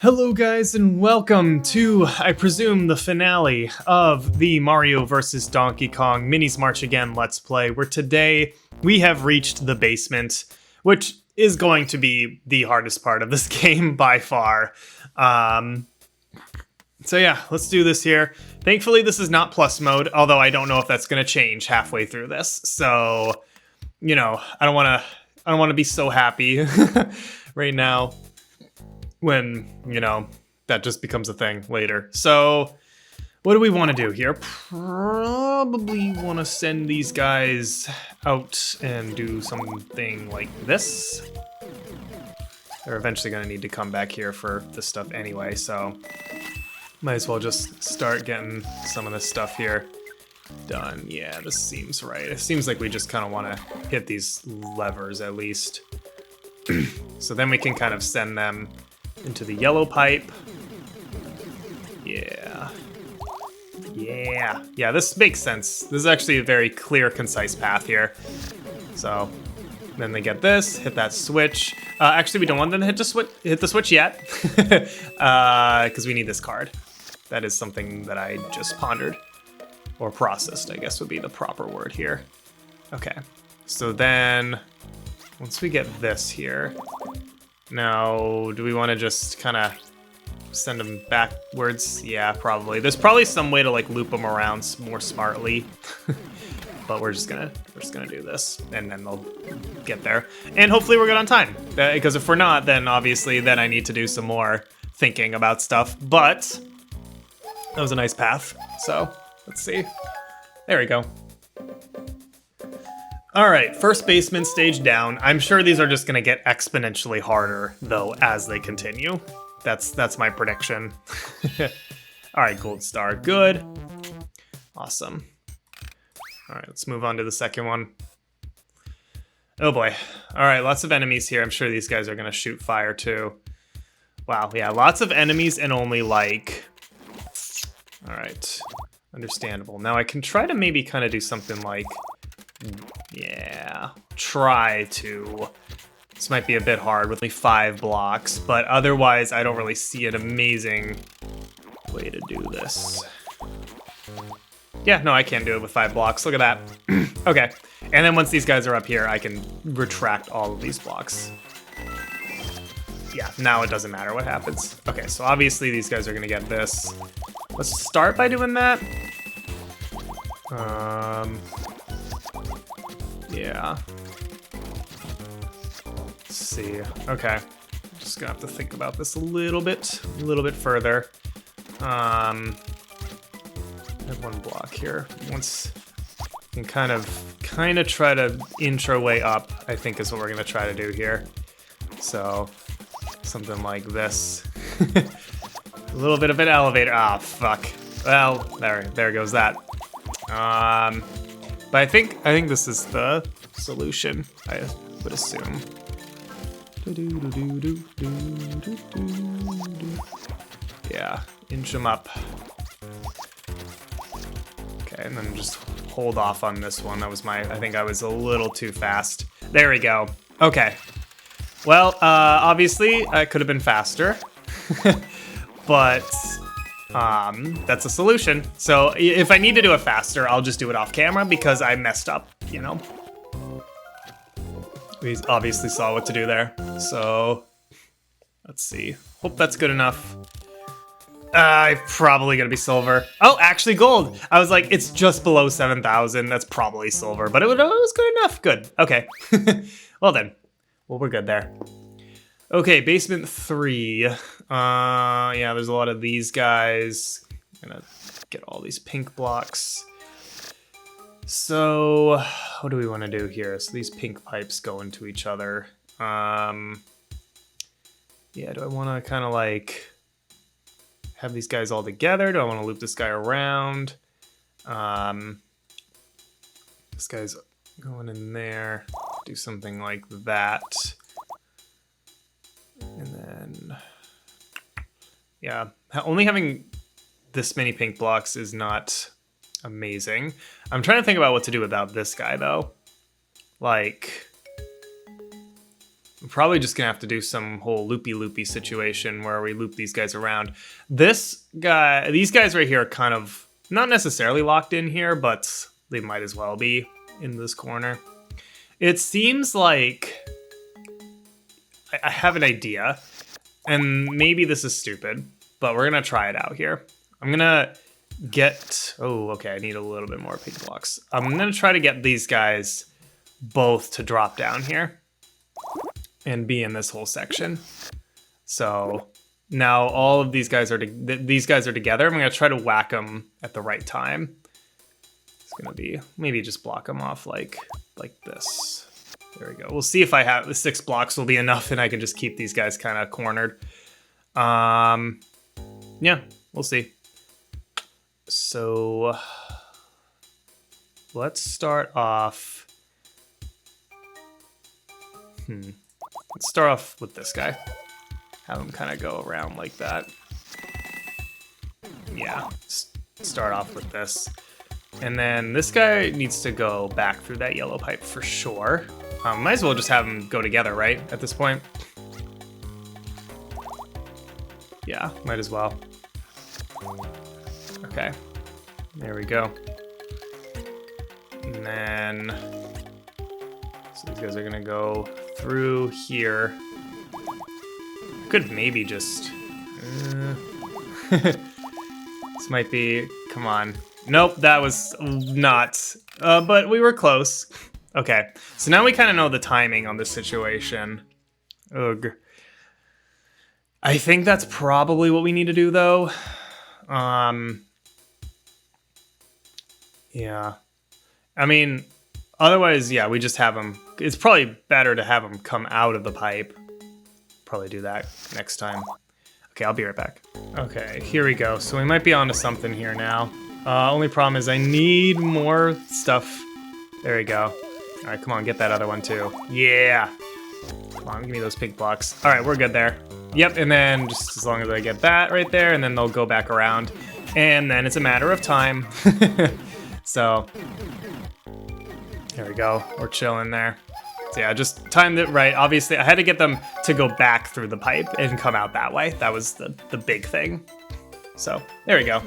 Hello guys and welcome to, I presume, the finale of the Mario vs. Donkey Kong Minis March Again Let's Play, where today we have reached the basement, which is going to be the hardest part of this game by far. So yeah, let's do this here. Thankfully this is not plus mode, although I don't know if that's going to change halfway through this. So, you know, I don't want to be so happy right now when, you know, that just becomes a thing later. So, what do we want to do here? Probably want to send these guys out and do something like this. They're eventually going to need to come back here for this stuff anyway, so might as well just start getting some of this stuff here done. Yeah, this seems right. It seems like we just kind of want to hit these levers at least. So then we can kind of send them into the yellow pipe. Yeah, this makes sense. This is actually a very clear, concise path here. So then they get this, hit that switch. Actually, we don't want them to hit the switch yet, because we need this card. That is something that I just pondered, or processed, I guess would be the proper word here. Okay, so then once we get this here, now, do we want to just kind of send them backwards? Yeah, probably. There's probably some way to like loop them around more smartly, but we're just gonna do this, and then they'll get there. And hopefully we're good on time, because if we're not, then obviously then I need to do some more thinking about stuff. But that was a nice path. So let's see. There we go. All right, first basement stage down. I'm sure these are just gonna get exponentially harder though as they continue. That's my prediction. All right, gold star, good. Awesome. All right, let's move on to the second one. Oh boy. All right, lots of enemies here. I'm sure these guys are gonna shoot fire too. Wow, yeah, lots of enemies and only like... All right, understandable. Now I can try to maybe kind of do something like... Yeah, try to. This might be a bit hard with only 5 blocks, but otherwise I don't really see an amazing way to do this. Yeah, no, I can do it with 5 blocks. Look at that. Okay, and then once these guys are up here, I can retract all of these blocks. Yeah, now it doesn't matter what happens. Okay, so obviously these guys are gonna get this. Let's start by doing that. Yeah. Let's see. Okay. Just gonna have to think about this a little bit further. I have 1 block here. Once we can kind of try to inch our way up, I think is what we're gonna try to do here. So something like this. A little bit of an elevator. Ah, fuck. Well, there goes that. But I think this is the solution, I would assume. Yeah, inch them up. Okay, and then just hold off on this one. That was I think I was a little too fast. There we go. Okay. Well, obviously, I could have been faster. But... that's a solution. So if I need to do it faster, I'll just do it off camera because I messed up, you know? We obviously saw what to do there. So let's see. Hope that's good enough. Probably gonna be silver. Oh, actually gold. I was like, it's just below 7,000. That's probably silver, but it was good enough. Good. Okay. Well then. Well, we're good there. Okay, basement 3. Yeah, there's a lot of these guys. I'm gonna get all these pink blocks. So, what do we want to do here? So these pink pipes go into each other. Yeah, do I want to kind of like have these guys all together? Do I want to loop this guy around? This guy's going in there. Do something like that. And then, yeah, only having this many pink blocks is not amazing. I'm trying to think about what to do without this guy, though. Like, we're probably just gonna have to do some whole loopy situation where we loop these guys around. These guys right here are kind of not necessarily locked in here, but they might as well be in this corner. It seems like I have an idea, and maybe this is stupid, but we're gonna try it out here. I'm gonna get, oh, okay, I need a little bit more pink blocks. I'm gonna try to get these guys both to drop down here and be in this whole section. So now all of these guys are together. I'm gonna try to whack them at the right time. It's gonna be, maybe just block them off like this. There we go. We'll see if I have the 6 blocks will be enough and I can just keep these guys kind of cornered. Yeah, we'll see. So let's start off. Let's start off with this guy. Have him kind of go around like that. Yeah, start off with this. And then this guy needs to go back through that yellow pipe for sure. Might as well just have them go together, right? At this point. Yeah, might as well. Okay, there we go. And then, so these guys are gonna go through here. Could maybe just, this might be, come on. Nope, that was not, but we were close. Okay, so now we kind of know the timing on this situation. Ugh. I think that's probably what we need to do though. Yeah. I mean, otherwise, yeah, we just have them. It's probably better to have them come out of the pipe. Probably do that next time. Okay, I'll be right back. Okay, here we go. So we might be onto something here now. Only problem is I need more stuff. There we go. All right, come on, get that other one too. Yeah. Come on, give me those pink blocks. All right, we're good there. Yep, and then just as long as I get that right there, and then they'll go back around. And then it's a matter of time. So, there we go. We're chilling there. So yeah, just timed it right. Obviously, I had to get them to go back through the pipe and come out that way. That was the big thing. So, there we go.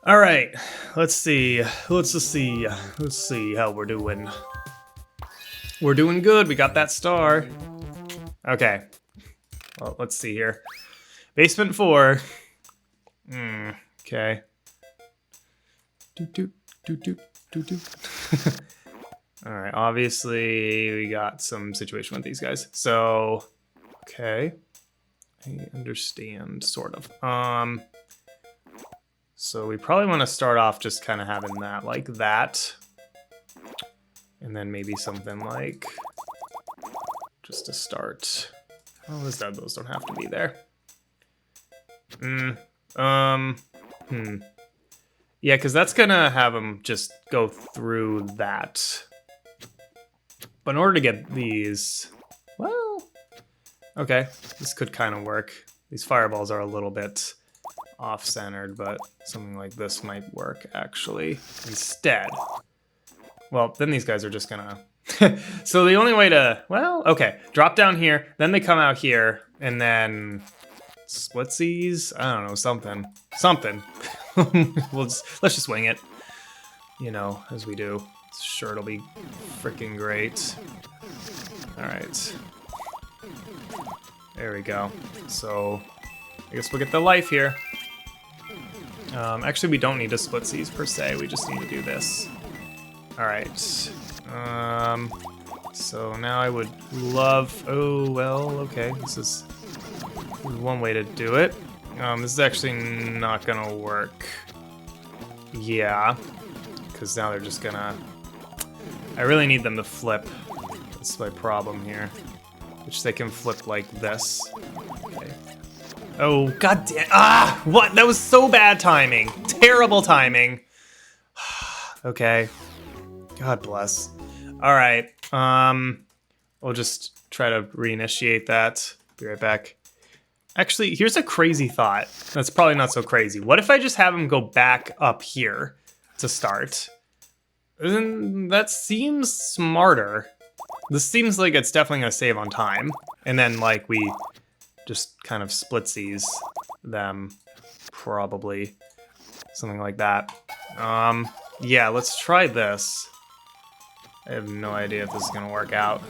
All right, let's see. Let's see how we're doing. We're doing good. We got that star. Okay. Well, let's see here. Basement 4. Okay. All right, obviously we got some situation with these guys. So, okay. I understand, sort of. So we probably want to start off just kind of having that like that. And then maybe something like, just to start. Oh, those don't have to be there. Yeah, because that's gonna have them just go through that. But in order to get these, well, okay, this could kind of work. These fireballs are a little bit off-centered, but something like this might work actually instead. Well, then these guys are just gonna. So the only way to, well, okay, drop down here, then they come out here, and then splitsies? I don't know, something. Let's just wing it, you know, as we do. Sure, it'll be freaking great. All right, there we go. So I guess we'll get the life here. Actually, we don't need to splitsies per se. We just need to do this. All right. So now I would love. Oh well, okay. This is one way to do it. This is actually not gonna work. Yeah, because now they're just gonna. I really need them to flip. That's my problem here. Which they can flip like this. Okay. Oh, god damn. Ah! What? That was so bad timing. Terrible timing. Okay. God bless. Alright. We'll just try to reinitiate that. Be right back. Actually, here's a crazy thought. That's probably not so crazy. What if I just have him go back up here to start? That seems smarter. This seems like it's definitely gonna save on time. And then like we just kind of splitsies them, probably. Something like that. Yeah, let's try this. I have no idea if this is gonna work out.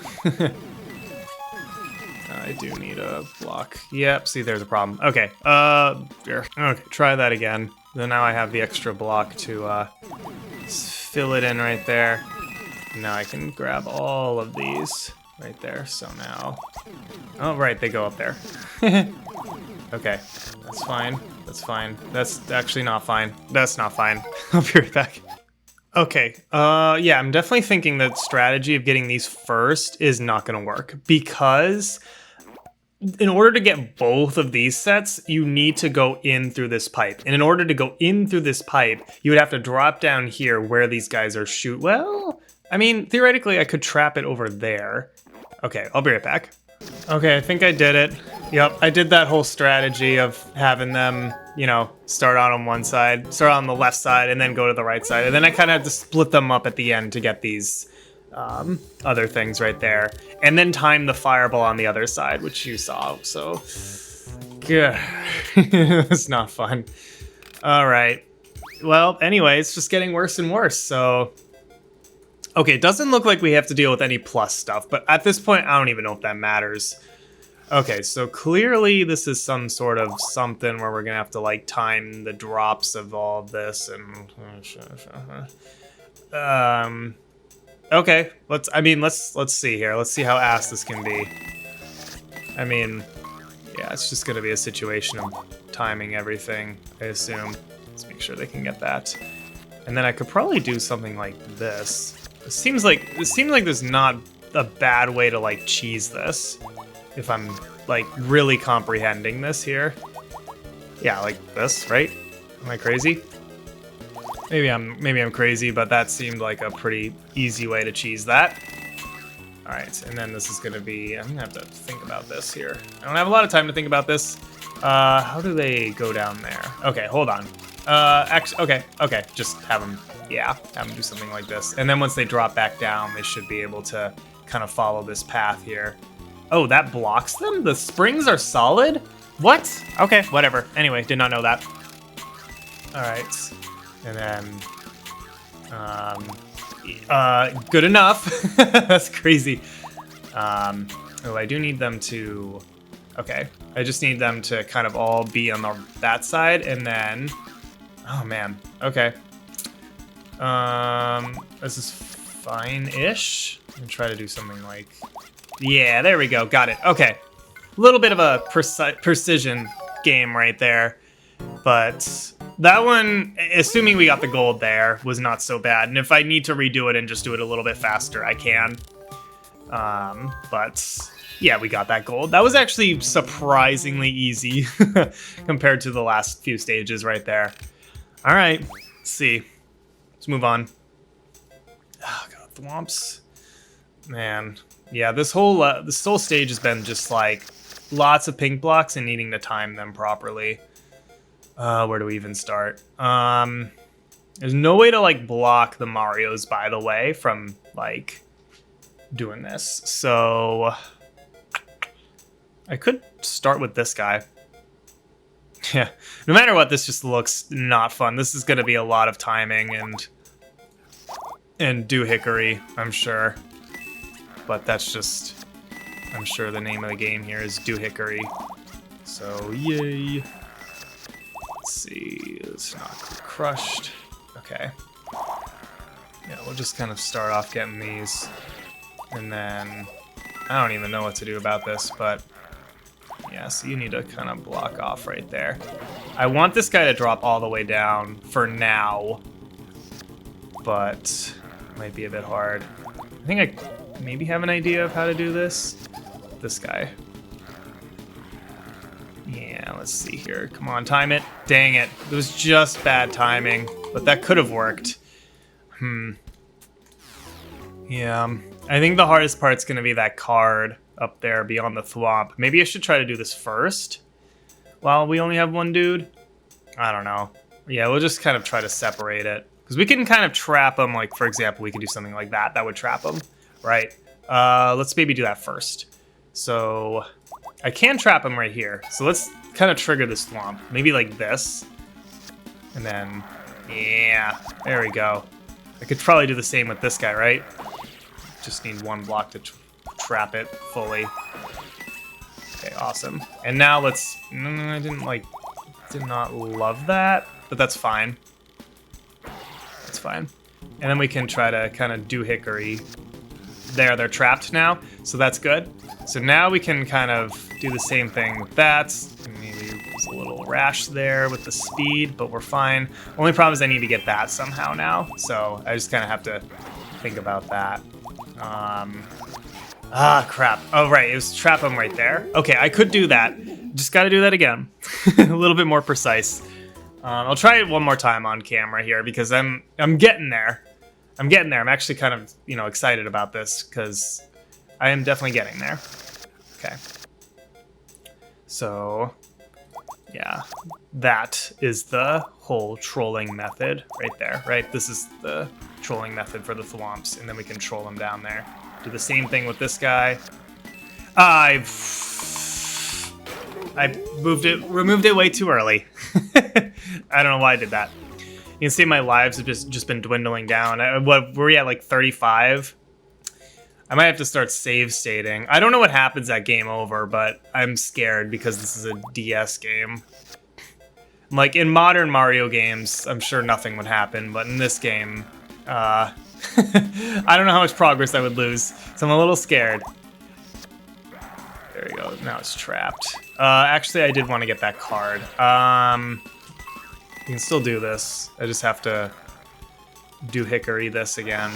I do need a block. Yep, see, there's a problem. Okay, here. Okay, try that again. Then now I have the extra block to fill it in right there. Now I can grab all of these right there. So now, oh right, they go up there. Okay, that's fine. That's fine. That's actually not fine. That's not fine. I'll be right back. Okay, yeah, I'm definitely thinking that strategy of getting these first is not gonna work, because in order to get both of these sets, you need to go in through this pipe. And in order to go in through this pipe, you would have to drop down here where these guys are well, I mean, theoretically, I could trap it over there. Okay, I'll be right back. Okay, I think I did it. Yep, I did that whole strategy of having them, you know, start on one side, start on the left side, and then go to the right side. And then I kind of had to split them up at the end to get these other things right there. And then time the fireball on the other side, which you saw, so... yeah, it's not fun. All right. Well, anyway, it's just getting worse and worse, so... Okay, it doesn't look like we have to deal with any plus stuff, but at this point, I don't even know if that matters. Okay, so clearly this is some sort of something where we're gonna have to like time the drops of all of this and okay, let's see here. Let's see how ass this can be. I mean, yeah, it's just gonna be a situation of timing everything, I assume. Let's make sure they can get that. And then I could probably do something like this. It seems like there's not a bad way to like cheese this, if I'm like really comprehending this here. Yeah, like this, right? Am I crazy? Maybe I'm crazy, but that seemed like a pretty easy way to cheese that. All right, and then this is gonna be, I'm gonna have to think about this here. I don't have a lot of time to think about this. How do they go down there? Okay, hold on. Actually, okay, just have them do something like this. And then once they drop back down, they should be able to kind of follow this path here. Oh, that blocks them? The springs are solid? What? Okay, whatever. Anyway, did not know that. All right, and then, good enough. That's crazy. Oh, I do need them to, okay. I just need them to kind of all be on that side, and then, oh man, okay. This is fine-ish. I'm gonna try to do something like, yeah, there we go, got it, okay. A little bit of a precision game right there, but that one, assuming we got the gold there, was not so bad. And if I need to redo it and just do it a little bit faster, I can. But yeah, we got that gold. That was actually surprisingly easy compared to the last few stages right there. All right, let's see. Let's move on. Oh, God, thwomps. Man, yeah, this whole stage has been just like lots of pink blocks and needing to time them properly. Where do we even start? There's no way to like block the Marios, by the way, from like doing this. So I could start with this guy. Yeah, no matter what, this just looks not fun. This is going to be a lot of timing and doohickery, I'm sure. But that's just, I'm sure the name of the game here is doohickery. So yay. Let's see, it's not crushed. Okay. Yeah, we'll just kind of start off getting these. And then, I don't even know what to do about this, but yeah, so you need to kind of block off right there. I want this guy to drop all the way down for now, but it might be a bit hard. I think I maybe have an idea of how to do this. This guy. Yeah, let's see here. Come on, time it. Dang it. It was just bad timing, but that could have worked. Yeah, I think the hardest part's gonna be that card up there beyond the thwomp. Maybe I should try to do this first while we only have one dude. I don't know. Yeah, we'll just kind of try to separate it. Because we can kind of trap them, like, for example, we could do something like that. That would trap them, right? Let's maybe do that first. So I can trap him right here. So let's kind of trigger this thwomp. Maybe like this. And then, yeah, there we go. I could probably do the same with this guy, right? Just need one block to trap it fully. Okay, awesome. And now let's, I did not love that, but that's fine. That's fine. And then we can try to kind of do hickory. There, they're trapped now, so that's good. So now we can kind of do the same thing with that. Maybe there's a little rash there with the speed, but we're fine. Only problem is I need to get that somehow now, so I just kind of have to think about that. Crap. Oh, right, it was trap him right there. Okay, I could do that. Just got to do that again. A little bit more precise. I'll try it one more time on camera here because I'm getting there. I'm getting there. I'm actually kind of, excited about this because I am definitely getting there. Okay. So, yeah, that is the whole trolling method right there, right? This is the trolling method for the thwomps, and then we can troll them down there. Do the same thing with this guy. I removed it way too early. I don't know why I did that. You can see my lives have just been dwindling down. What were we at, like 35? I might have to start save stating. I don't know what happens at game over, but I'm scared because this is a DS game. Like in modern Mario games, I'm sure nothing would happen, but in this game, I don't know how much progress I would lose, so I'm a little scared. There we go. Now it's trapped. Actually, I did want to get that card. You can still do this. I just have to do hickory this again.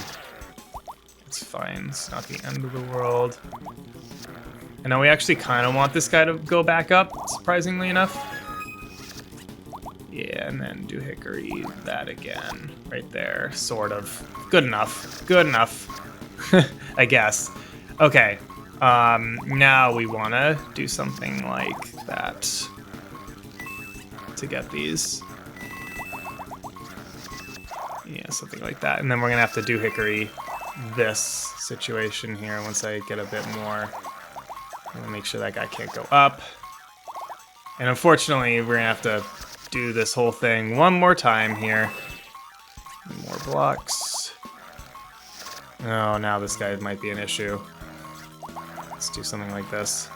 It's fine. It's not the end of the world. And now we actually kind of want this guy to go back up, surprisingly enough. Yeah, and then do hickory that again. Right there. Sort of. Good enough. Good enough. I guess. Okay. Now we want to do something like that to get these. Yeah, something like that. And then we're going to have to do hickory this situation here once I get a bit more. I'm going to make sure that guy can't go up. And unfortunately, we're going to have to do this whole thing one more time here. More blocks. Oh, now this guy might be an issue. Let's do something like this.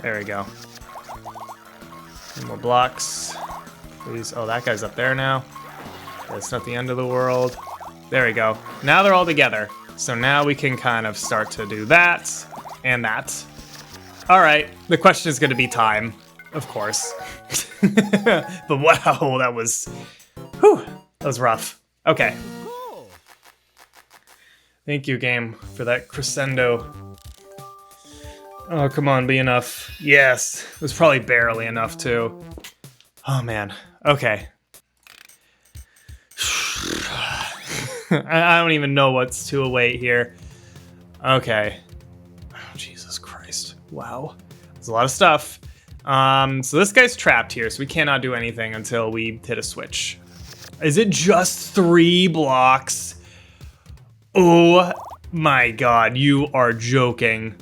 There we go. More blocks. Please. Oh, that guy's up there now. That's not the end of the world. There we go. Now they're all together. So now we can kind of start to do that and that. All right. The question is going to be time, of course. But wow, that was rough. Okay. Thank you, game, for that crescendo. Oh, come on, be enough. Yes, it was probably barely enough, too. Oh, man. Okay. I don't even know what's to await here. Okay. Oh, Jesus Christ. Wow. There's a lot of stuff. So this guy's trapped here, so we cannot do anything until we hit a switch. Is it just 3 blocks? Oh my god, you are joking.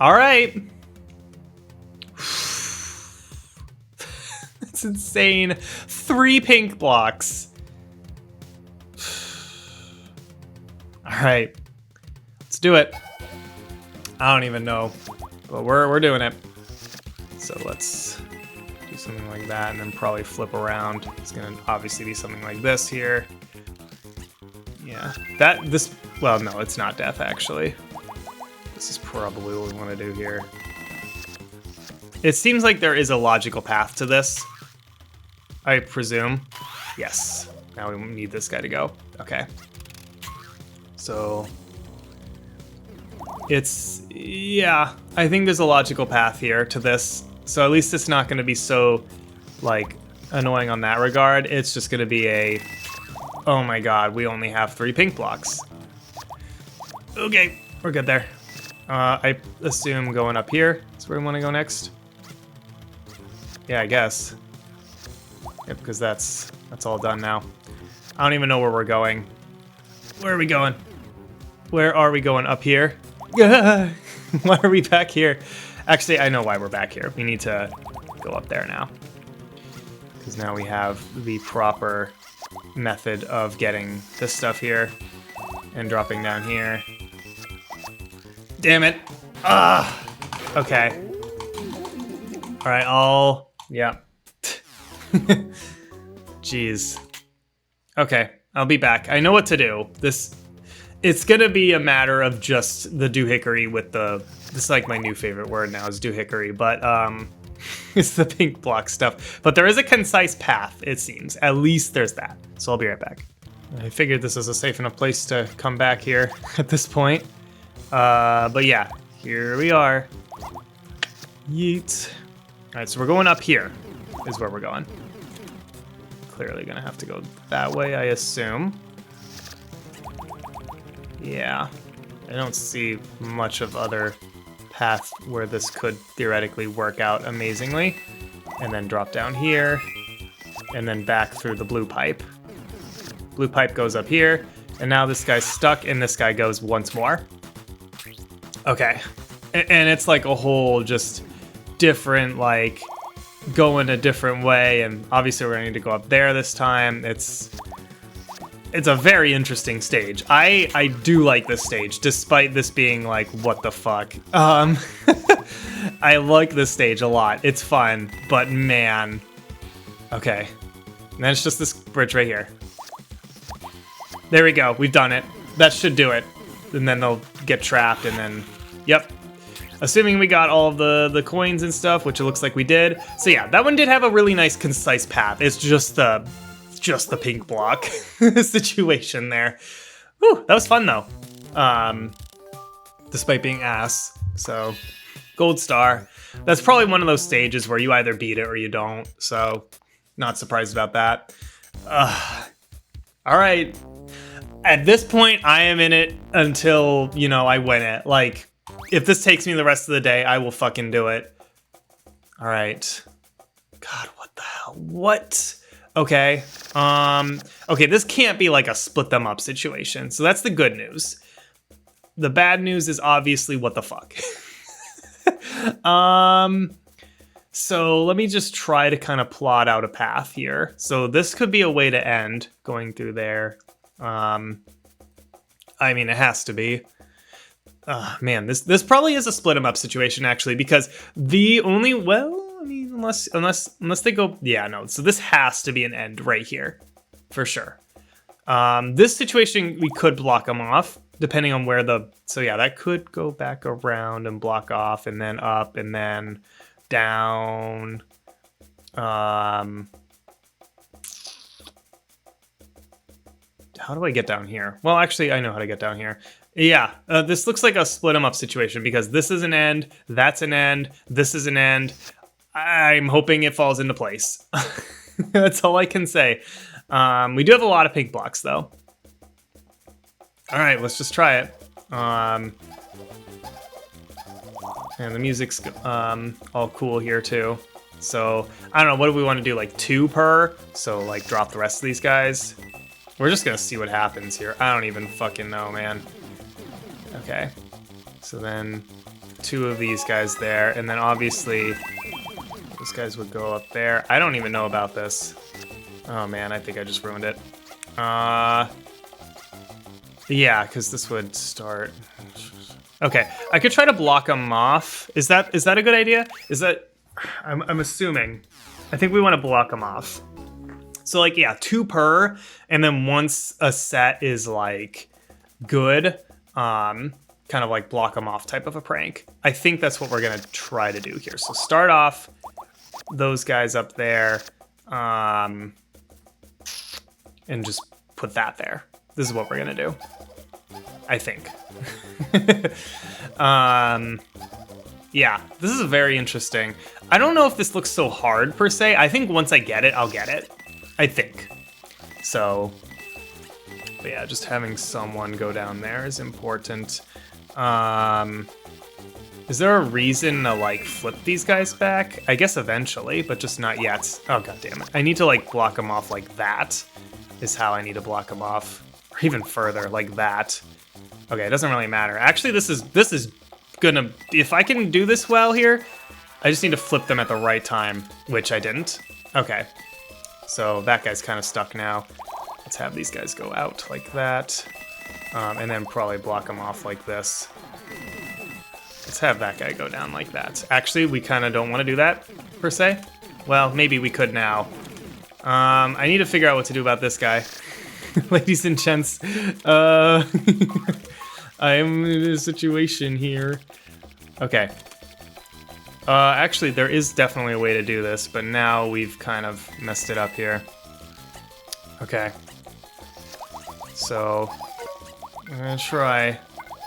All right. That's insane. 3 pink blocks. All right. Let's do it. I don't even know, but we're doing it. So let's do something like that and then probably flip around. It's gonna obviously be something like this here. Yeah, well, no, it's not death, actually. This is probably what we want to do here. It seems like there is a logical path to this, I presume. Yes, now we need this guy to go. Okay. So, yeah, I think there's a logical path here to this. So at least it's not going to be so, like, annoying on that regard. It's just going to be a... Oh my god, we only have 3 pink blocks. Okay, we're good there. I assume going up here is where we want to go next. Yeah, I guess. Yep, because that's all done now. I don't even know where we're going. Where are we going? Where are we going? Up here? Why are we back here? Actually, I know why we're back here. We need to go up there now. Because now we have the proper method of getting this stuff here and dropping down here. Damn it. Okay. All right, yeah. Jeez. Okay, I'll be back. I know what to do. It's gonna be a matter of just the doohickery with this is like my new favorite word now is doohickery, but it's the pink block stuff. But there is a concise path, it seems. At least there's that. So I'll be right back. I figured this is a safe enough place to come back here at this point. But yeah, here we are. Yeet. All right, so we're going up here is where we're going. Clearly gonna have to go that way, I assume. Yeah, I don't see much of other path where this could theoretically work out amazingly. And then drop down here, and then back through the blue pipe. Blue pipe goes up here, and now this guy's stuck, and this guy goes once more. Okay, and it's like a whole just different, like, going a different way, and obviously we're gonna need to go up there this time. It's a very interesting stage. I do like this stage, despite this being like, what the fuck. I like this stage a lot. It's fun, but man. Okay, and then it's just this bridge right here. There we go, we've done it. That should do it. And then they'll get trapped, and then, yep. Assuming we got all of the coins and stuff, which it looks like we did. So yeah, that one did have a really nice, concise path. It's just the pink block situation there. Whew, that was fun though. Despite being ass. So, gold star. That's probably one of those stages where you either beat it or you don't. So, not surprised about that. All right. At this point, I am in it until, you know, I win it. Like, if this takes me the rest of the day, I will fucking do it. All right. God, what the hell? What? Okay. Okay, this can't be like a split them up situation. So that's the good news. The bad news is obviously what the fuck. So let me just try to kind of plot out a path here. So this could be a way to end going through there. I mean, it has to be. Man, this probably is a split 'em up situation actually, because the only, well, I mean, unless they go, yeah, no. So this has to be an end right here, for sure. This situation we could block them off depending on where so yeah, that could go back around and block off, and then up, and then down. How do I get down here? Well, actually, I know how to get down here. Yeah, this looks like a split 'em up situation because this is an end, that's an end, this is an end. I'm hoping it falls into place. That's all I can say. We do have a lot of pink blocks though. All right, let's just try it. And the music's all cool here too. So I don't know, what do we want to do? Like 2 per? So like drop the rest of these guys. We're just gonna see what happens here. I don't even fucking know, man. Okay, so then 2 of these guys there, and then obviously those guys would go up there. I don't even know about this. Oh man, I think I just ruined it. Yeah, because this would start. Okay, I could try to block them off. Is that a good idea? Is that? I'm assuming. I think we want to block them off. So like, yeah, 2 per, and then once a set is like good, kind of like block them off type of a prank. I think that's what we're gonna try to do here. So start off those guys up there, and just put that there. This is what we're gonna do, I think. Yeah, this is very interesting. I don't know if this looks so hard per se. I think once I get it, I'll get it. I think. So, but yeah, just having someone go down there is important. Is there a reason to like flip these guys back? I guess eventually, but just not yet. Oh, god damn it. I need to like block them off like that is how I need to block them off. Or even further, like that. Okay, it doesn't really matter. Actually, this is gonna, if I can do this well here, I just need to flip them at the right time, which I didn't. Okay, so that guy's kind of stuck now. Let's have these guys go out like that, and then probably block them off like this. Let's have that guy go down like that. Actually, we kind of don't want to do that, per se. Well, maybe we could now. I need to figure out what to do about this guy. Ladies and gents, I am in a situation here. Okay. Actually, there is definitely a way to do this, but now we've kind of messed it up here. Okay. So, I'm gonna try.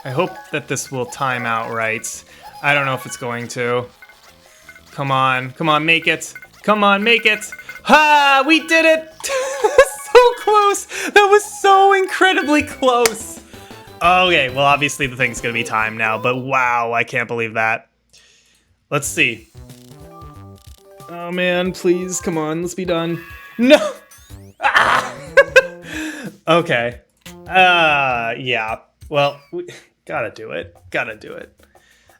I hope that this will time out right. I don't know if it's going to. Come on, make it. Come on, make it. Ha! We did it! So close! That was so incredibly close! Okay, well, obviously the thing's gonna be timed now, but wow, I can't believe that. Let's see. Oh man, please, come on, let's be done. No! Ah! Okay. Yeah. Well, we gotta do it. Gotta do it.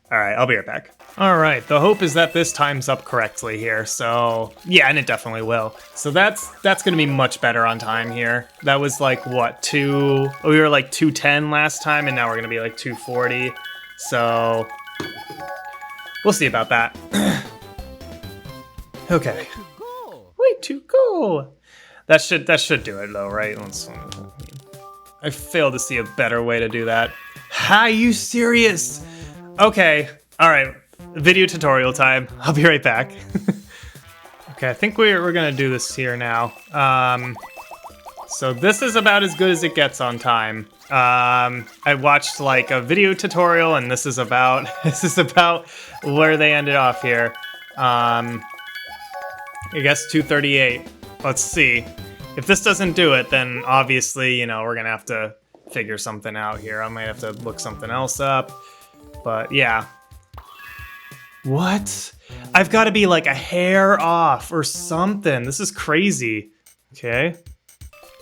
All right, I'll be right back. All right, the hope is that this times up correctly here. So yeah, and it definitely will. So that's gonna be much better on time here. That was like what, we were like 210 last time, and now we're gonna be like 240. So we'll see about that. Okay. Way to go. That should do it though, right? I failed to see a better way to do that. Are you serious? Okay, all right, video tutorial time. I'll be right back. Okay, I think we're gonna do this here now. So this is about as good as it gets on time. I watched like a video tutorial, and this is about where they ended off here. I guess 238. Let's see. If this doesn't do it, then obviously, you know, we're gonna have to figure something out here. I might have to look something else up. But yeah. What? I've got to be like a hair off or something. This is crazy. Okay.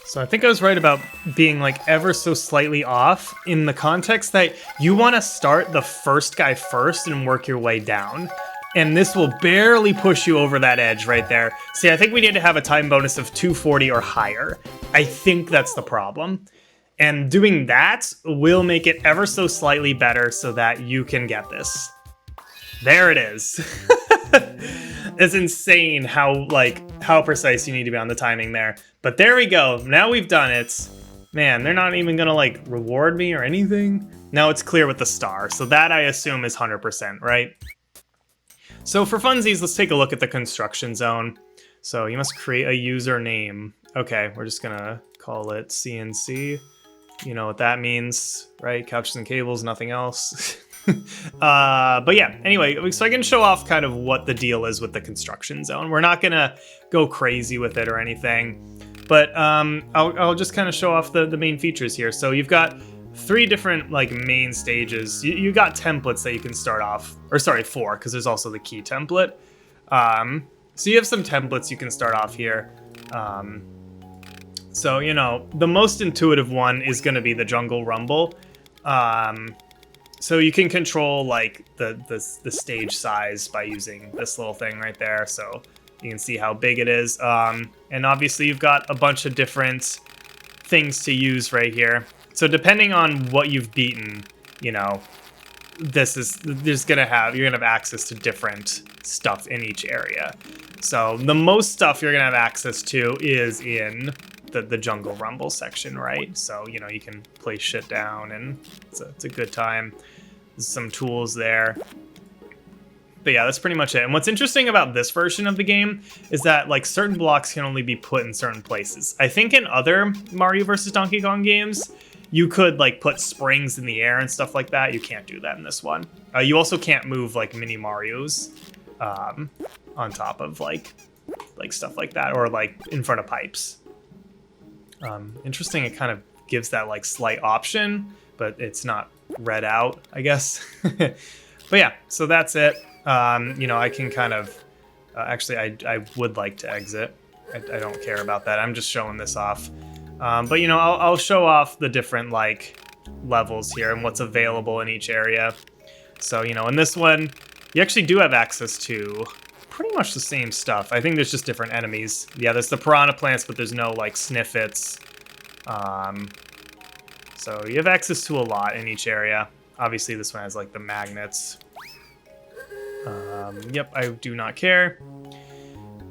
So I think I was right about being like ever so slightly off in the context that you want to start the first guy first and work your way down. And this will barely push you over that edge right there. See, I think we need to have a time bonus of 240 or higher. I think that's the problem. And doing that will make it ever so slightly better so that you can get this. There it is. It's insane how precise you need to be on the timing there. But there we go. Now we've done it. Man, they're not even gonna like reward me or anything. Now it's clear with the star. So that I assume is 100%, right? So for funsies, let's take a look at the construction zone. So you must create a username. Okay, we're just gonna call it CNC. You know what that means, right? Couches and cables, nothing else. But yeah, anyway, so I can show off kind of what the deal is with the construction zone. We're not gonna go crazy with it or anything, but I'll just kind of show off the main features here. So you've got 3 different like main stages. You got templates that you can start off, or sorry, 4, because there's also the key template. So you have some templates you can start off here. So, you know, the most intuitive one is going to be the Jungle Rumble. So you can control, like, the stage size by using this little thing right there. So you can see how big it is. And obviously you've got a bunch of different things to use right here. So depending on what you've beaten, you know, you're gonna have access to different stuff in each area. So the most stuff you're gonna have access to is in the Jungle Rumble section, right? So, you know, you can place shit down, and it's a good time. There's some tools there. But yeah, that's pretty much it. And what's interesting about this version of the game is that, like, certain blocks can only be put in certain places. I think in other Mario vs. Donkey Kong games, you could, like, put springs in the air and stuff like that. You can't do that in this one. You also can't move, like, mini Marios on top of, like stuff like that, or, like, in front of pipes. Interesting, it kind of gives that, like, slight option, but it's not read out, I guess. But yeah, so that's it. You know, I can kind of... actually, I would like to exit. I don't care about that. I'm just showing this off. But, you know, I'll show off the different, like, levels here and what's available in each area. So, you know, in this one, you actually do have access to pretty much the same stuff. I think there's just different enemies. Yeah, there's the piranha plants, but there's no, like, sniffits. So you have access to a lot in each area. Obviously, this one has, like, the magnets. Yep, I do not care.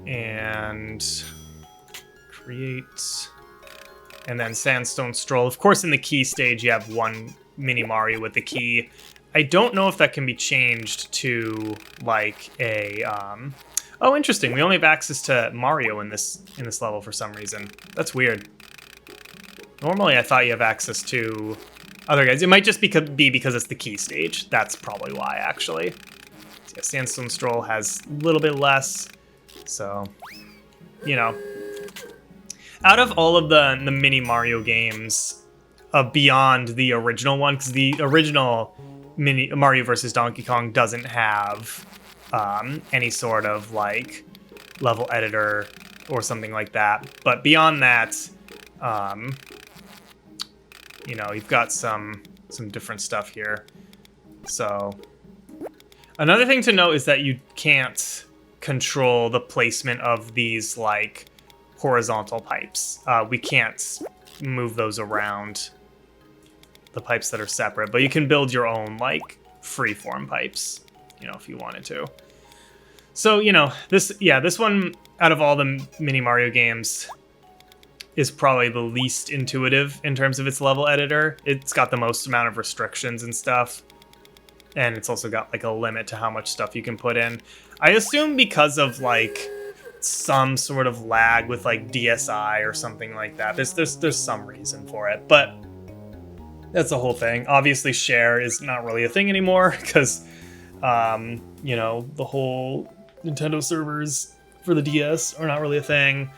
And create. And then Sandstone Stroll. Of course, in the key stage, you have one Mini Mario with the key. I don't know if that can be changed to, like, a... Oh, interesting. We only have access to Mario in this level for some reason. That's weird. Normally, I thought you have access to other guys. It might just be because it's the key stage. That's probably why, actually. So, yeah, Sandstone Stroll has a little bit less. So, you know. Out of all of the Mini Mario games beyond the original one, because the original Mario vs. Donkey Kong doesn't have any sort of, like, level editor or something like that. But beyond that, you know, you've got some different stuff here. So another thing to note is that you can't control the placement of these, like, horizontal pipes. We can't move those around, the pipes that are separate, but you can build your own, like, freeform pipes, you know, if you wanted to. So, you know, this one out of all the Mini Mario games is probably the least intuitive in terms of its level editor. It's got the most amount of restrictions and stuff. And it's also got, like, a limit to how much stuff you can put in. I assume because of, like, some sort of lag with, like, DSi or something like that. There's some reason for it, but that's the whole thing. Obviously, share is not really a thing anymore because, you know, the whole Nintendo servers for the DS are not really a thing.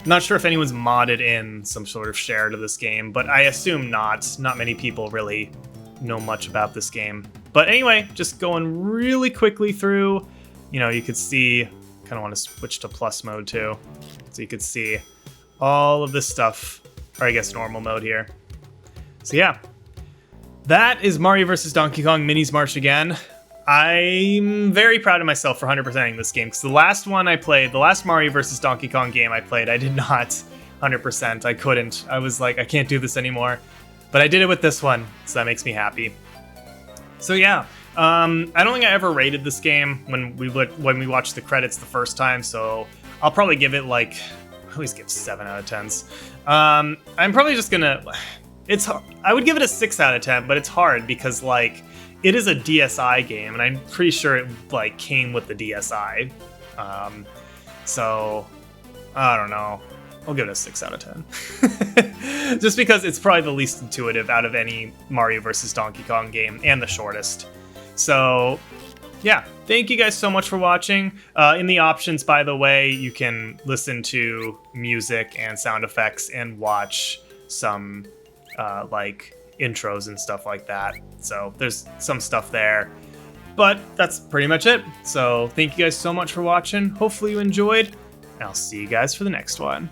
I'm not sure if anyone's modded in some sort of share to this game, but I assume not. Not many people really know much about this game. But anyway, just going really quickly through, you know, you could see, kind of want to switch to plus mode too. So you could see all of this stuff, or I guess normal mode here. So yeah, that is Mario vs. Donkey Kong Minis March again. I'm very proud of myself for 100%ing this game, because the last one I played, the last Mario vs. Donkey Kong game I played, I did not 100%. I couldn't. I was like, I can't do this anymore. But I did it with this one, so that makes me happy. So yeah, I don't think I ever rated this game when we watched the credits the first time, so I'll probably give it, like, I always give 7 out of 10s. I'm probably just gonna, I would give it a 6 out of 10, but it's hard because, like, it is a DSi game, and I'm pretty sure it, like, came with the DSi. So, I don't know. I'll give it a 6 out of 10. Just because it's probably the least intuitive out of any Mario vs. Donkey Kong game, and the shortest. So, yeah, thank you guys so much for watching. In the options, by the way, you can listen to music and sound effects and watch some, like, intros and stuff like that. So there's some stuff there. But that's pretty much it. So thank you guys so much for watching. Hopefully you enjoyed. And I'll see you guys for the next one.